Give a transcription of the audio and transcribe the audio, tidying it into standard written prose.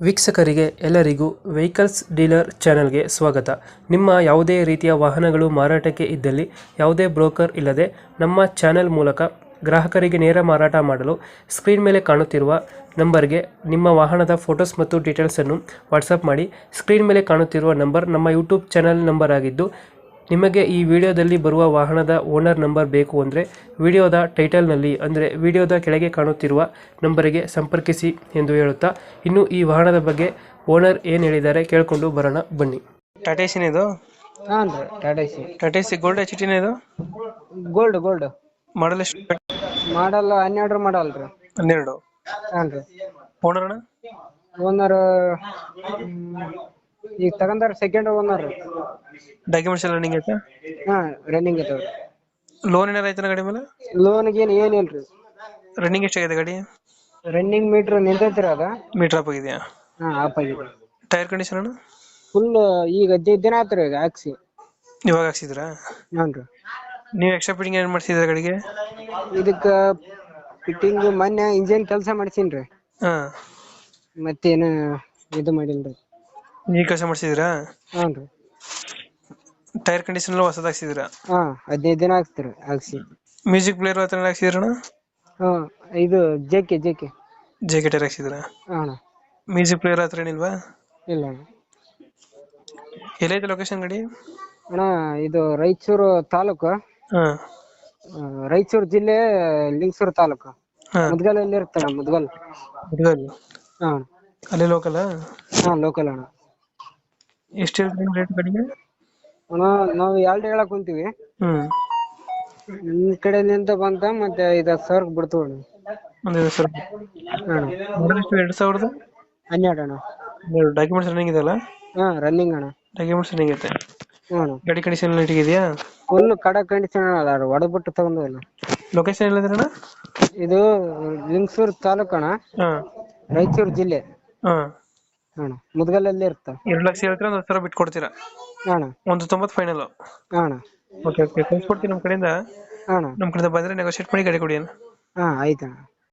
ವೀಕ್ಷಕರಿಗೆ ಎಲ್ಲರಿಗೂ vehicles dealer ಚಾನೆಲ್ಗೆ ಸ್ವಾಗತ. ನಿಮ್ಮ ಯಾವುದೇ ರೀತಿಯ ವಾಹನಗಳು ಮಾರಾಟಕ್ಕೆ ಇದ್ದಲ್ಲಿ ಯಾವುದೇ ಬ್ರೋಕರ್ ಇಲ್ಲದೆ ನಮ್ಮ ಚಾನೆಲ್ ಮೂಲಕ ಗ್ರಾಹಕರಿಗೆ ನೇರ ಮಾರಾಟ ಮಾಡಲು ಸ್ಕ್ರೀನ್ ಮೇಲೆ ಕಾಣುತ್ತಿರುವ ನಂಬರ್ಗೆ ನಿಮ್ಮ ವಾಹನದ ಫೋಟೋಸ್ ಮತ್ತು ಡೀಟೇಲ್ಸನ್ನು ವಾಟ್ಸಪ್ ಮಾಡಿ. ಸ್ಕ್ರೀನ್ ಮೇಲೆ ಕಾಣುತ್ತಿರುವ ನಂಬರ್ ನಮ್ಮ ಯೂಟ್ಯೂಬ್ ಚಾನೆಲ್ ನಂಬರ್ ಆಗಿದ್ದು, ನಿಮಗೆ ಈ ವಿಡಿಯೋದಲ್ಲಿ ಬರುವ ವಾಹನದ ಓನರ್ ನಂಬರ್ ಬೇಕು ಅಂದರೆ ವಿಡಿಯೋದ ಟೈಟಲ್ನಲ್ಲಿ ಅಂದರೆ ವಿಡಿಯೋದ ಕೆಳಗೆ ಕಾಣುತ್ತಿರುವ ನಂಬರಿಗೆ ಸಂಪರ್ಕಿಸಿ ಎಂದು ಹೇಳುತ್ತಾ, ಇನ್ನು ಈ ವಾಹನದ ಬಗ್ಗೆ ಓನರ್ ಏನು ಹೇಳಿದ್ದಾರೆ ಕೇಳಿಕೊಂಡು ಬರೋಣ ಬನ್ನಿ. ಟಾಟಾ ಏಸಿನ ಇದು? ಹಾಂ ರೀ ಟಾಟಾ ಸಿ. ಟಾಟಾ ಏಸಿ ಗೋಲ್ಡ್ ಎಚ್ ಟಿನ ಇದು? ಗೋಲ್ಡ್ ಮಾಡಲ್ ಎಷ್ಟು? ಮಾಡಲ್ 12 ಮಾಡಲ್ ರೀ. 12. ಹಾಂ ರೀ. ಓನರ್ ಅಣ್ಣ? ಓನರ್ ಈಗ ತಗೊಂಡಾರ ಸೆಕೆಂಡ್ ಓನರ್. ಡಾಕ್ಯುಮೆಂಟ್ಸ್ ಎಲ್ಲ ರನ್ನಿಂಗ್ ಐತೆ? ಹಾಂ ರನ್ನಿಂಗ್ ಇದಾವೆ. ಲೋನ್ ಏನಾರ ಐತೆ ಗಾಡಿ ಮೇಲೆ? ಲೋನ್ಗೆ ಏನಿಲ್ಲ ರೀ. ರನ್ನಿಂಗ್ ಎಷ್ಟಾಗಿದೆ ಗಾಡಿ? ರನ್ನಿಂಗ್ ಮೀಟ್ರ್ ನಿಂತೈತ್ರಿ ಅದ. ಮೀಟರ್ ಅಪ್ ಆಗಿದೆಯಾ? ಹಾಂ ಆಫ್ ಆಗಿದೆ. ಟೈರ್ ಕಂಡೀಷನ್ ಅಣ್ಣ? ಫುಲ್ ಈಗ 15 ದಿನ ಆತ್ರಿ ಈಗ ಹಾಕ್ಸಿ. ಇವಾಗ ಹಾಕ್ಸಿದ್ರಾ? ಹಾಂ ರೀ. ನೀವು ಎಕ್ಸ್ಟ್ರಾ ಫಿಟ್ಟಿಂಗ್ ಏನು ಮಾಡ್ಸಿದ್ರೆ ಗಾಡಿಗೆ? ಇದಕ್ಕೆ ಫಿಟ್ಟಿಂಗ್ ಮೊನ್ನೆ ಇಂಜಿನ್ ಕೆಲಸ ಮಾಡ್ಸೀನಿ ರೀ. ಹಾಂ. ಮತ್ತೇನು ಇದು ಮಾಡಿಲ್ಲ ರೀ. ನೀವು ಕೆಲಸ ಮಾಡ್ಸಿದ್ದೀರಾ? ಹಾಂ ರೀ. ಟೈರ್ ಕಂಡೀಷನ್ ಎಲ್ಲ ಹೊಸದು ಹಾಕ್ಸಿದ್ದೀರಾ? ಹಾಂ 15 ದಿನ ಹಾಕ್ಸ್ತೀರಿ ಹಾಕ್ಸಿ. ಮ್ಯೂಸಿಕ್ ಪ್ಲೇಯರ್ ಹತ್ರ ಹಾಕ್ಸಿದ್ರಣ? ಹಾಂ ಇದು J K J K tyre ಹಾಕ್ಸಿದ್ರಾ? ಹಾಂ ಮ್ಯೂಸಿಕ್ ಪ್ಲೇಯರ್ ಹತ್ರ ಏನಿಲ್ವಾ? ಇಲ್ಲ ಅಣ್ಣ. ಎಲ್ಲೈತೆ ಲೊಕೇಶನ್ ಗಾಡಿ? ಅಣ್ಣ ಇದು ರಾಯಚೂರು ತಾಲೂಕು, ಹಾಂ. ರಾಯಚೂರು ಜಿಲ್ಲೆ, ಲಿಂಗಸೂರು ತಾಲೂಕು, ಹಾಂ. ಮುದ್ಗಲಲ್ಲಿ ಇರ್ತಾನೆ. ಮುದ್ಗಲ್. ಹಾಂ ಅಲ್ಲೇ ಲೋಕಲ್? ಹಾಂ ಲೋಕಲ್ ಅಣ್ಣ. ಎಷ್ಟು ಹೇಳ್ತೀರಿ ರೇಟ್ ಗಾಡಿಗೆ? ಅಣ್ಣ ನಾವು 2 ಹೇಳಕ್ ಕುಂತೀವಿ. ನಿಮ್ ಕಡೆಲಿಂದ ಬಂತ ಮತ್ತೆ 5,000 ಬಿಡ್ತೀವಿ ಅಣ್ಣ. ಒಂದು 5,000. ಹಾಂ ಮಾಡಲ್ ಎಷ್ಟು? 2000? 12 ಅಣ್ಣ. ಡಾಕ್ಯುಮೆಂಟ್ಸ್ ರನ್ನಿಂಗ್ ಇದೆಯಲ್ಲ? ಹಾಂ ರನ್ನಿಂಗ್ ಅಣ್ಣ. ಡಾಕ್ಯುಮೆಂಟ್ಸ್ ರನ್ನಿಂಗ್ ಐತೆ? ಹಾಂ ಗಾಡಿ ಕಂಡೀಷನ್ ಎಲ್ಲ ಇದೆಯಾ? ಫುಲ್ ಕಡ ಕಂಡೀಷನ್ ಅದ, ಹೊಡೆದ್ಬಿಟ್ಟು ತಗೊಂಡಲ್ಲ. ಲೊಕೇಶನ್ ಎಲ್ಲದ್ರಣ್ಣ? ಇದು ಲಿಂಗಸೂರು ತಾಲೂಕು ಅಣ್ಣ, ಹಾಂ. ರಾಯಚೂರು ಜಿಲ್ಲೆ. ಹಾಂ. ಅಣ್ಣ ಮುದ್ಗಲಲ್ಲಿ ಇರ್ತಾ. 2 ಲಕ್ಷ ಹೇಳ್ತೀರಾ? 1,000 ಬಿಟ್ಟು ಕೊಡ್ತೀರಾ? ಅಣ್ಣ 190 ಫೈನಲ್? ಅಣ್ಣ. ಓಕೆ ಕಳ್ಸ್ಕೊಡ್ತೀನಿ ನಮ್ಮ ಕಡೆಯಿಂದ. ಅಣ್ಣ ನಮ್ಮ ಕಡೆಯಿಂದ ಬಂದರೆ ನೆಗೋಷಿಯೇಟ್ ಮಾಡಿ ಗಾಡಿ ಕೊಡಿ ಅಣ್ಣ. ಹಾಂ ಆಯ್ತು ಅಣ್ಣ.